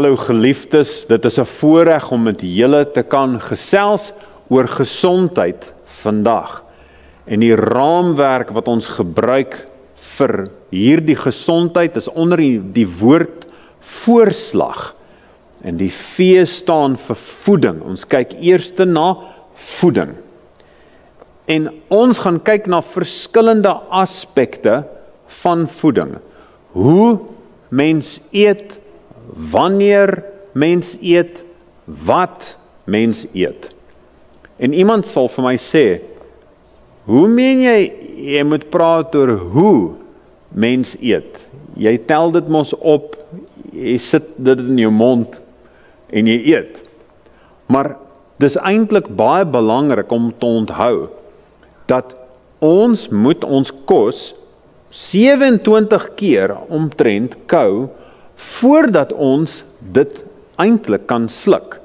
Hallo geliefdes, dit is 'n voorreg om met julle te kan gesels oor gesondheid vandag. En die raamwerk wat ons gebruik vir hierdie gesondheid is onder die woord voorslag. En die V staan vir voeding. Ons kyk eers na voeding. En ons gaan kyk na verskillende aspekte van voeding. Hoe mens eet, wanneer mens eet, wat mens eet. En iemand sal vir my sê, hoe meen jy moet praat oor hoe mens eet? Jy tel dit mos op, jy sit dit in jou mond en jy eet. Maar dis eintlik baie belangrik om te onthou dat ons moet ons kos 27 keer omtrent kou voordat ons dit eintlik kan sluk.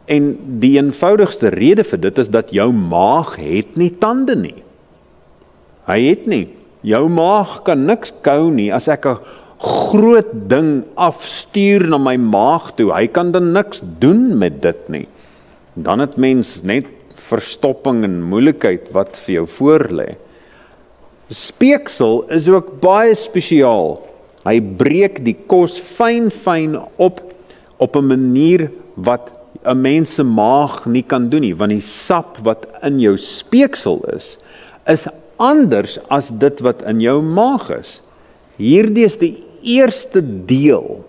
En die eenvoudigste rede vir dit is dat jou maag het nie tande nie. Hy het nie. Jou maag kan niks kou nie. As ek 'n groot ding afstuur na my maag toe, hy kan dan niks doen met dit nie. Dan het mens net verstopping en moeilikheid wat vir jou voorlê. Speeksel is ook baie spesiaal. Hy breek die kos fyn op 'n manier wat 'n mens se maag nie kan doen nie, want die sap wat in jou speeksel is anders as dit wat in jou maag is. Hierdie is die eerste deel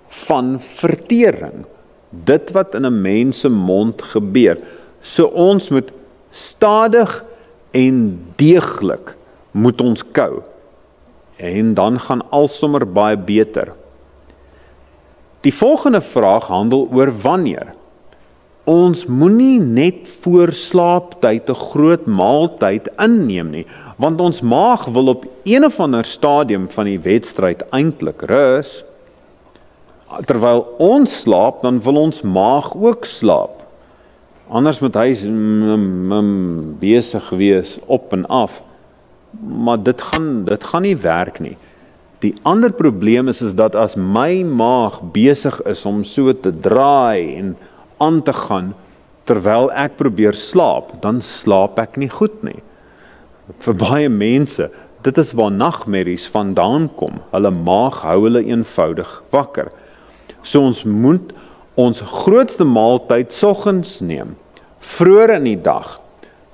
van vertering, dit wat in 'n mens se mond gebeur. So ons moet stadig en deeglik moet ons kou. En dan gaan alsommer baie beter. Die volgende vraag handel oor wanneer. Ons moenie net voor slaaptyd 'n groot maaltyd inneem nie, want ons maag wil op een of ander stadium van die wedstryd eintlik rus. Terwyl ons slaap, dan wil ons maag ook slaap. Anders moet hy besig wees op en af. Maar dit gaan nie werk nie. Die ander probleem is dat as my maag besig is om so te draai en aan te gaan, terwyl ek probeer slaap, dan slaap ek nie goed nie. Vir baie mense, dit is waar nagmerries vandaan kom. Hulle maag hou hulle eenvoudig wakker. So ons moet ons grootste maaltyd soggens neem, vroeër in die dag.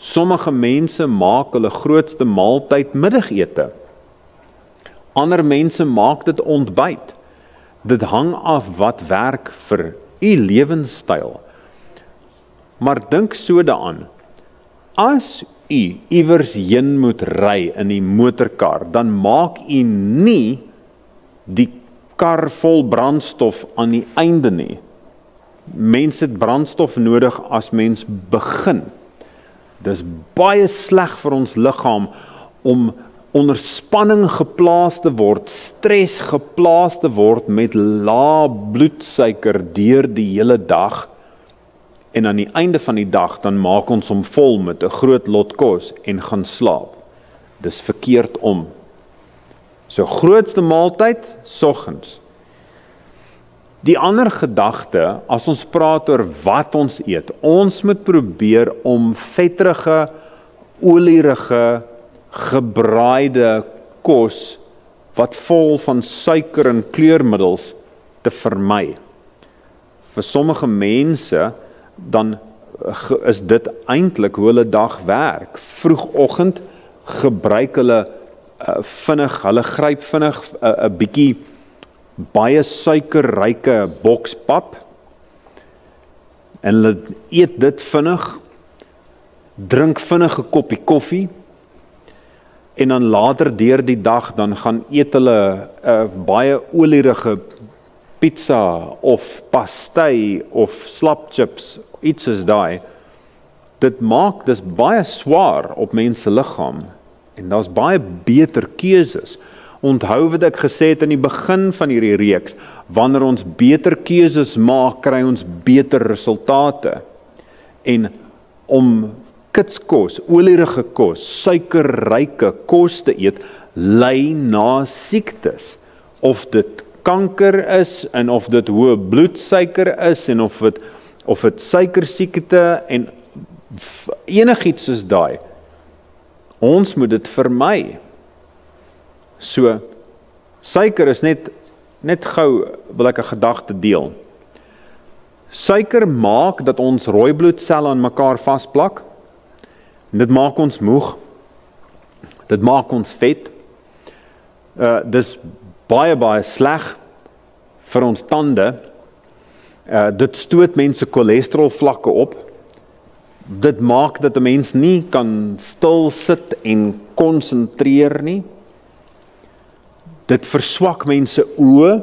Sommige mense maak hulle grootste maaltyd middagete. Ander mense maak dit ontbyt. Dit hang af wat werk vir u lewenstyl. Maar dink so daaraan. As u iewers heen moet ry in die motorkar, dan maak u nie die kar vol brandstof aan die einde nie. Mense het brandstof nodig as mens begin. Dis baie sleg vir ons liggaam om onder spanning geplaas te word, stres geplaas te word met lae bloedsuiker deur die hele dag. En aan die einde van die dag, dan maak ons hom vol met 'n groot lot kos en gaan slaap. Dis verkeerd om. So grootste maaltyd, soggens. Die ander gedagte, as ons praat oor wat ons eet, ons moet probeer om vetterige, olierige, gebraaide kos, wat vol van suiker en kleurmiddels, te vermy. Vir sommige mense, dan is dit eintlik hoe hulle dag werk. Vroegoggend gebruik hulle hulle gryp vinnig 'n bietjie baie suikerryke bokspap en hulle eet dit vinnig, drink vinnig 'n koppie koffie en dan later deur die dag dan gaan eet hulle 'n baie olierige pizza of pastei of slapchips, iets soos daai. Dis baie swaar op mense liggaam en daar's baie beter keuses. Onthou wat ek gesê het in die begin van hierdie reeks, wanneer ons beter keuses maak, kry ons beter resultate. En om kitskos, olierige kos, suikerryke kos te eet, lei na siektes. Of dit kanker is, en of dit hoë bloedsuiker is, en of dit suikersiekte, en enigiets soos daai. Ons moet dit vermy. So, suiker is net gou, wil ek 'n gedagte deel. Suiker maak dat ons rooi bloedselle aan mekaar vasplak. Dit maak ons moeg. Dit maak ons vet. Dis baie sleg vir ons tande. Dit stoot mense cholesterol vlakke op. Dit maak dat 'n mens nie kan stil sit en konsentreer nie. Dit verswak mense oë.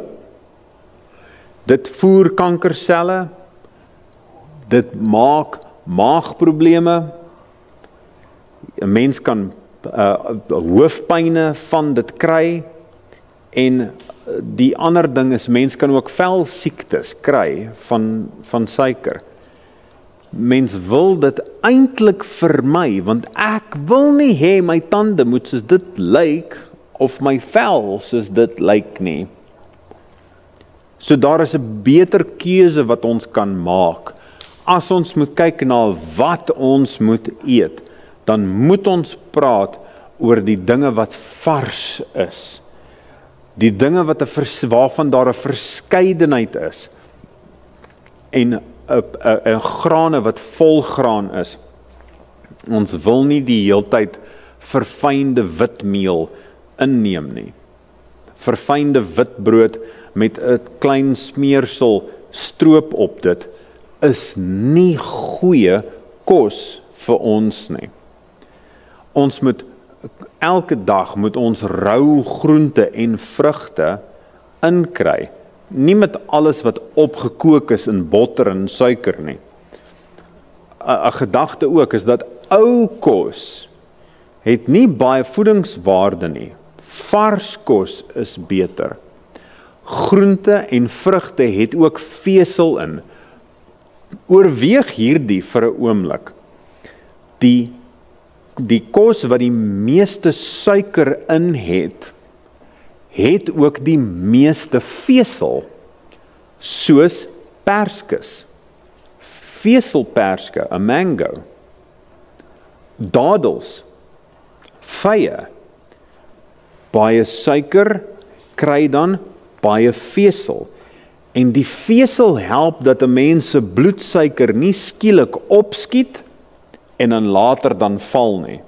Dit voer kankerselle. Dit maak maagprobleme. 'n Mens kan hoofpyne van dit kry, en die ander ding is, mens kan ook velsiektes kry van suiker. Mens wil dit eintlik vermy, want ek wil nie hê my tande moet soos dit lyk, of my vel soos dit lyk nie. So daar is 'n beter keuse wat ons kan maak. As ons moet kyk na wat ons moet eet, dan moet ons praat oor die dinge wat vars is. Die dinge waarvan daar 'n verskeidenheid is. En 'n grane wat volgraan is. Ons wil nie die heeltyd verfynde witmeel inneem nie. Verfynde witbrood met 'n klein smeersel stroop op dit is nie goeie kos vir ons nie. Ons moet elke dag moet ons rou groente en vrugte inkry. Nie met alles wat opgekook is in botter en suiker nie. 'n Gedagte ook is dat ou kos het nie baie voedingswaarde nie. Vars kos is beter. Groente en vrugte het ook vesel in. Oorweeg hierdie vir 'n oomblik. Die kos wat die meeste suiker in het ook die meeste vesel, soos perskes. Veselperske, 'n mango. Dadels, vye. Baie suiker kry dan baie vesel. En die vesel help dat 'n mens se bloedsuiker nie skielik opskiet en dan later dan val nie.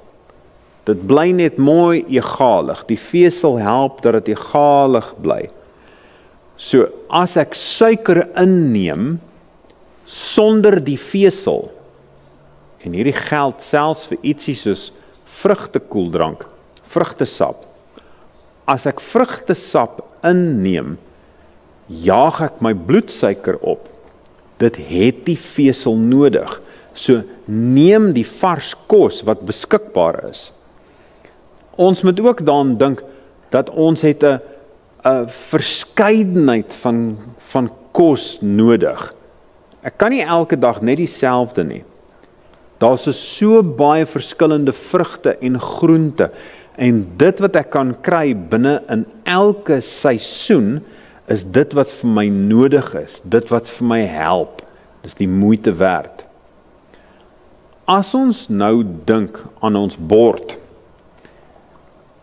Dit bly net mooi egalig. Die vesel help dat dit egalig bly. So as ek suiker inneem sonder die vesel, en hierdie geld selfs vir ietsie soos vrugtekoeldrank, vrugtesap. As ek vrugtesap inneem, jaag ek my bloedsuiker op. Dit het die vesel nodig. So neem die vars kos wat beskikbaar is. Ons moet ook daaraan dink dat ons het 'n verskeidenheid van kos nodig. Ek kan nie elke dag net dieselfde nie. Daar's so baie verskillende vrugte en groente, en dit wat ek kan kry binne in elke seisoen is dit wat vir my nodig is, dit wat vir my help. Dis die moeite werd. As ons nou dink aan ons bord,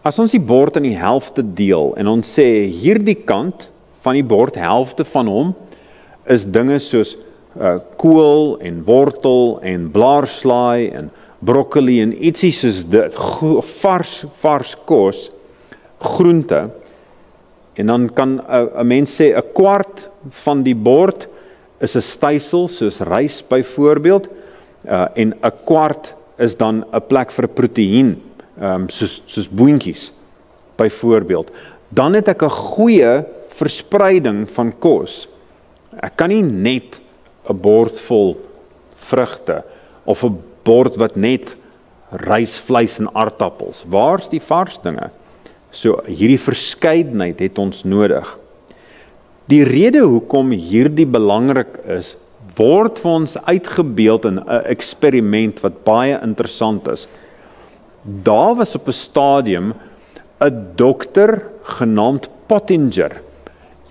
as ons die bord in die helfte deel en ons sê hierdie kant van die bord, helfte van hom, is dinge soos kool en wortel en blaarslaai en broccoli en ietsie soos dit, vars kos, groente, en dan kan 'n mens sê 'n kwart van die bord is 'n stysel soos rys byvoorbeeld, en 'n kwart is dan 'n plek vir 'n proteïen, soos boontjies byvoorbeeld. Dan het ek 'n goeie verspreiding van kos. Ek kan nie net 'n bord vol vrugte of 'n bord wat net rys, vleis en aardappels. Waar's die vars dinge? So hierdie verskeidenheid het ons nodig. Die rede hoekom hierdie belangrik is, word vir ons uitgebeeld in 'n eksperiment wat baie interessant is. Daar was op 'n stadium 'n dokter genaamd Pottinger,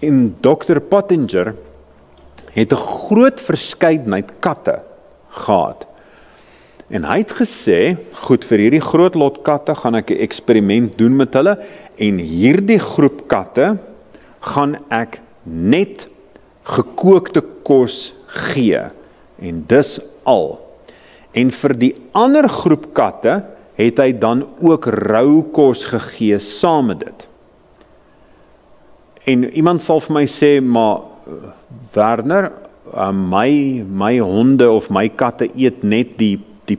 En Dr. Pottinger het 'n groot verskeidenheid katte gehad. En hy het gesê, goed, vir hierdie groot lot katte gaan ek 'n eksperiment doen met hulle, en hierdie groep katte gaan ek net gekookte kos gee, en dis al. En vir die ander groep katte het hy dan ook rou kos gegee saam met dit. En iemand sal vir my sê, maar Werner, my honde of my katte eet net die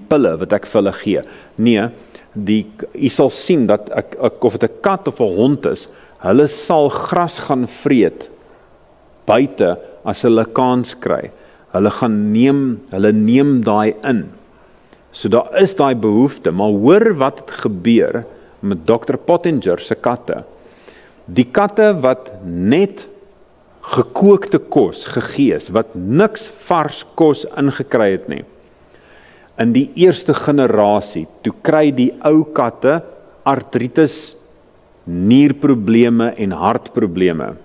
pille wat ek vir hulle gee. Nee, jy sal sien dat of dit 'n kat of 'n hond is, hulle sal gras gaan vreet buite as hulle kans kry. Hulle neem daai in. So daar is daai behoefte, maar hoor wat het gebeur met Dr. Pottinger se katte. Die katte wat net gekookte kos gegee is, wat niks vars kos ingekry het nie. In die eerste generasie, toe kry die ou katte artritis, nierprobleme en hartprobleme.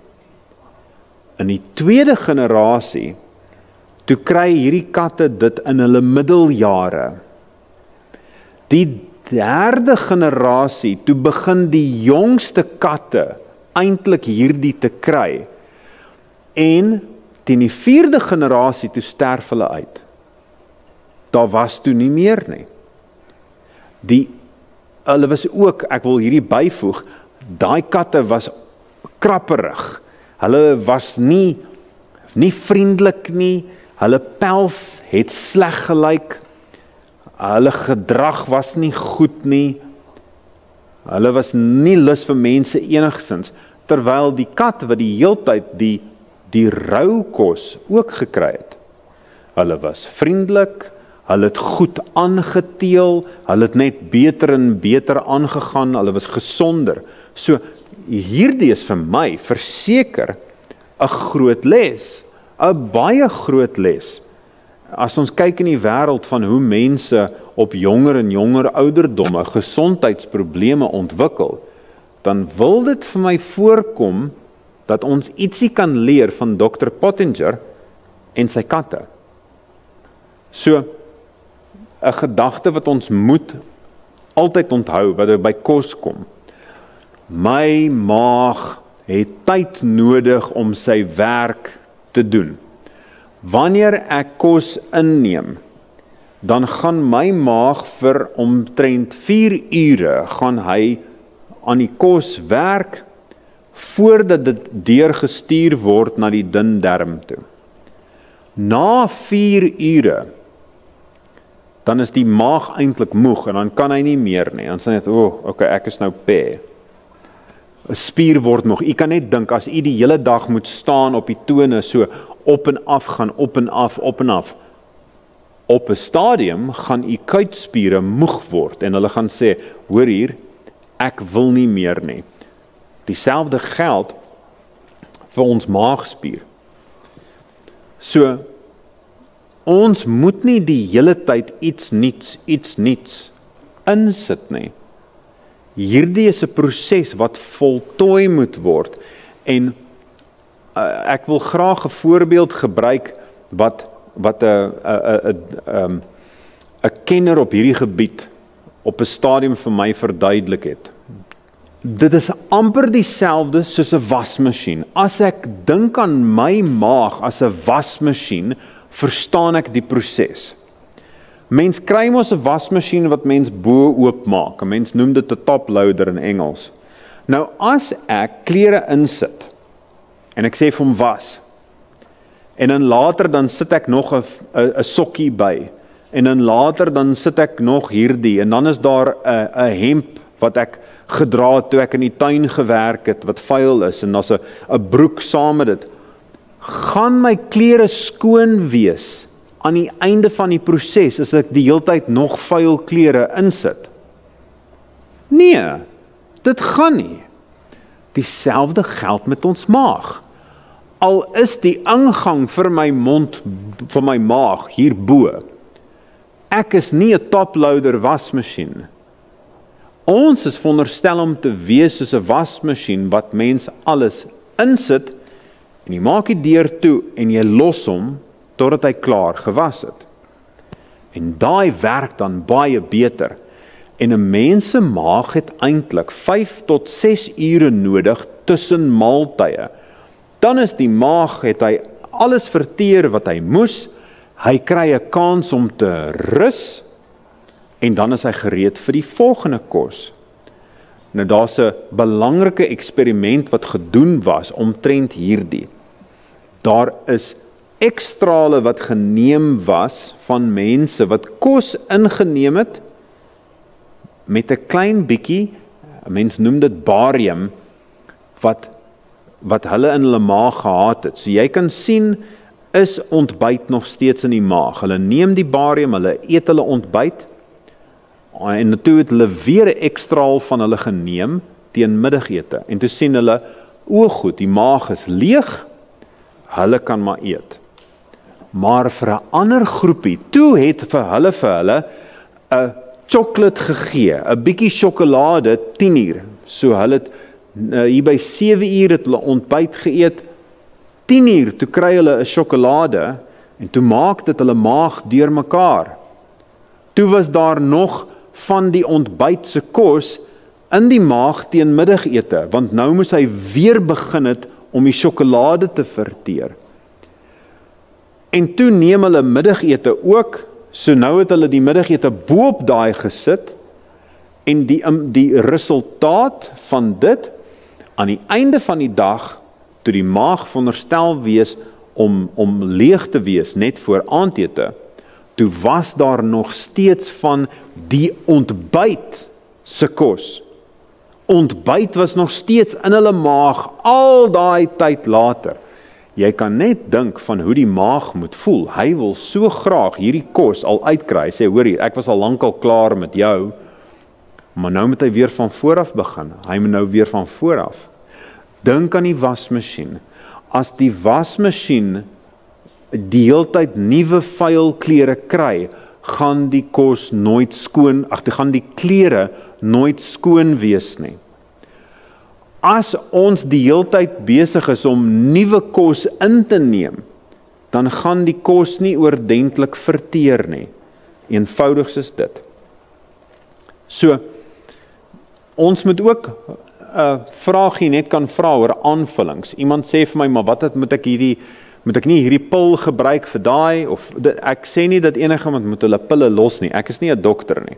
In die tweede generasie, toe kry hierdie katte dit in hulle middeljare. Die derde generasie, toe begin die jongste katte eintlik hierdie te kry. En teen die vierde generasie, toe sterf hulle uit. Daar was toe nie meer nie. Hulle was ook, ek wil hierdie byvoeg, daai katte was krapperig. Hulle was nie vriendelik nie, hulle pels het sleg gelyk, hulle gedrag was nie goed nie, hulle was nie lus vir mense enigsins, terwyl die kat wat die heeltyd die rou kos ook gekry het. Hulle was vriendelik, hulle het goed aangeteel, hulle het net beter en beter aangegaan, hulle was gesonder. So, hierdie is vir my verseker 'n groot les, 'n baie groot les. As ons kyk in die wêreld van hoe mense op jonger en jonger ouderdomme gesondheidsprobleme ontwikkel, dan wil dit vir my voorkom dat ons ietsie kan leer van Dr. Pottinger en sy katte. So, 'n gedagte wat ons moet altyd onthou, wat by kos kom. My maag het tyd nodig om sy werk te doen. Wanneer ek kos inneem, dan gaan my maag vir omtrent 4 ure gaan hy aan die kos werk, voordat dit deurgestuur word na die dun darm toe. Na 4 ure, dan is die maag eintlik moeg, en dan kan hy nie meer nie. Dan sê net, okay, ek is nou pê. 'n Spier word moeg. U kan net dink, as u die hele dag moet staan op die tone, so op en af gaan, op en af, op en af. Op 'n stadium gaan u kuitspiere moeg word, en hulle gaan sê, hoor hier, ek wil nie meer nie. Dieselfde geld vir ons maagspier. So, ons moet nie die hele tyd iets niets insit nie. Hierdie is 'n proses wat voltooi moet word, en ek wil graag 'n voorbeeld gebruik wat 'n kenner op hierdie gebied op 'n stadium vir my verduidelik het. Dit is amper dieselfde soos 'n wasmasjien. As ek dink aan my maag as 'n wasmasjien, verstaan ek die proses. Mens kry mos 'n wasmasjien wat mens bo oopmaak. 'n Mens noem dit 'n top loader in Engels. Nou as ek klere insit en ek sê vir hom was, en dan later dan sit ek nog 'n sokkie by, en dan later dan sit ek nog hierdie, en dan is daar 'n hemp wat ek gedra het toe ek in die tuin gewerk het, wat vuil is, en daar's 'n broek saam met dit. Gaan my klere skoon wees aan die einde van die proses, as ek die heeltyd nog vuil klere insit? Nee, dit gaan nie. Dieselfde geld met ons maag. Al is die ingang vir my mond, vir my maag, hierbo. Ek is nie 'n toploader wasmasjien. Ons is veronderstel om te wees soos 'n wasmasjien wat mens alles insit En jy maak die deur toe en jy los hom totdat hy klaar gewas het. En daai werk dan baie beter. En 'n mens se maag het eintlik 5 tot 6 ure nodig tussen maaltye. Dan is die maag, het hy alles verteer wat hy moes, hy kry 'n kans om te rus, en dan is hy gereed vir die volgende kos. Nou daar's 'n belangrike eksperiment wat gedoen was omtrent hierdie. Daar is ekstrale wat geneem was van mense wat kos ingeneem het met 'n klein bietjie, mens noem dit barium, wat hulle in hulle maag gehad het. So jy kan sien, is ontbyt nog steeds in die maag. Hulle neem die barium, hulle eet hulle ontbyt, en toe het hulle weer 'n ekstraal van hulle geneem teen middagete. En toe sien hulle, o goed, die maag is leeg, hulle kan maar eet. Maar vir 'n ander groepie, toe het vir hulle 'n chocolate gegee, 'n bietjie sjokolade 10 uur. So hulle het hier by 7 uur het hulle ontbyt geëet, 10 uur toe kry hulle 'n sjokolade en toe maak dit hulle maag deurmekaar. Toe was daar nog van die ontbyt se kos in die maag teen middagete, want nou moes hy weer begin het om die sjokolade te verteer. En toe neem hulle middagete ook, so nou het hulle die middagete bo-op daai gesit, en die resultaat van dit, aan die einde van die dag, toe die maag veronderstel wees om leeg te wees, net voor aandete, toe was daar nog steeds van die ontbyt se kos. Ontbyt was nog steeds in hulle maag, al daai tyd later. Jy kan net dink van hoe die maag moet voel. Hy wil so graag hierdie kos al uitkry. Hy sê, hoor hier, ek was al lankal klaar met jou, maar nou moet hy weer van vooraf begin. Hy moet nou weer van vooraf. Dink aan die wasmasjien. As die wasmasjien die heeltyd nuwe vuil klere kry, gaan die kos nooit skoon, gaan die klere nooit skoon wees nie. As ons die heeltyd besig is om nuwe kos in te neem, dan gaan die kos nie oordentlik verteer nie. Eenvoudig is dit. So, ons moet ook 'n vraagie net kan vra oor aanvullings. Iemand sê vir my, maar wat moet ek nie hierdie pil gebruik vir daai, ek sê nie dat enigiemand moet hulle pille los nie, ek is nie 'n dokter nie.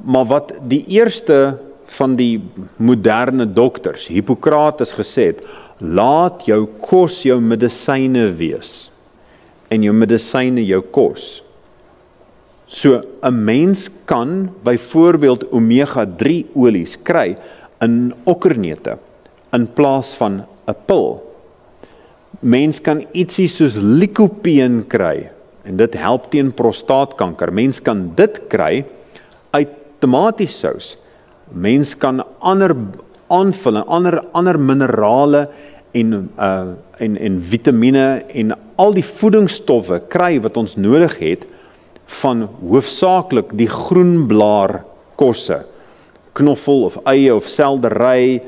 Maar wat die eerste van die moderne dokters, Hippokrates, gesê het, laat jou kos jou medisyne wees, en jou medisyne jou kos. So, 'n mens kan byvoorbeeld omega-3 olies kry in okkerneute, in plaas van 'n pil. Mens kan ietsie soos lycopene kry, en dit help teen prostaatkanker. Mens kan dit kry uit tomatiesous. Mens kan ander aanvullings, ander minerale en vitamiene en al die voedingsstowwe kry wat ons nodig het van hoofsaaklik die groenblaar kosse, knoffel of eie of seldery,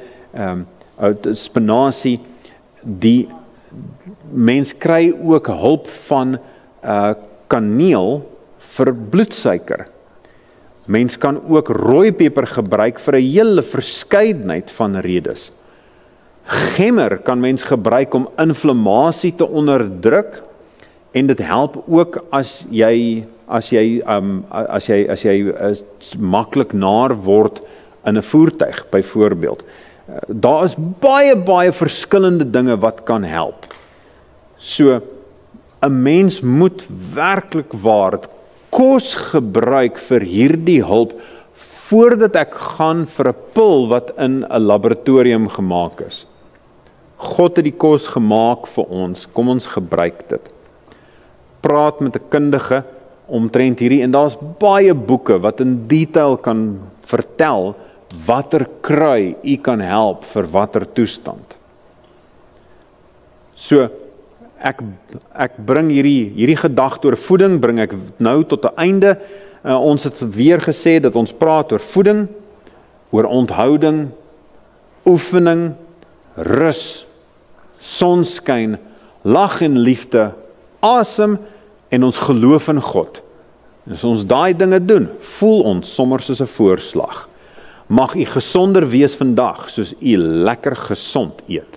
spinasie. Die mens kry ook hulp van kaneel vir bloedsuiker. Mens kan ook rooipeper gebruik vir 'n hele verskeidenheid van redes. Gemmer kan mens gebruik om inflammasie te onderdruk, en dit help ook as jy maklik naar word in 'n voertuig byvoorbeeld. Daar is baie verskillende dinge wat kan help. So, 'n mens moet werklik waar kos gebruik vir hierdie hulp, voordat ek gaan vir 'n pil wat in 'n laboratorium gemaak is. God het die kos gemaak vir ons, kom ons gebruik dit. Praat met 'n kundige omtrent hierdie, en daar's baie boeke wat in detail kan vertel watter krui u kan help vir watter toestand. So, ek bring hierdie gedagte oor voeding, bring ek nou tot 'n einde. Ons het weer gesê dat ons praat oor voeding, oor onthouding, oefening, rus sonskyn, lag en liefde, asem en ons geloof in God. En as ons daai dinge doen, voel ons sommer soos 'n voorslag. Mag u gesonder wees vandag, soos u lekker gesond eet.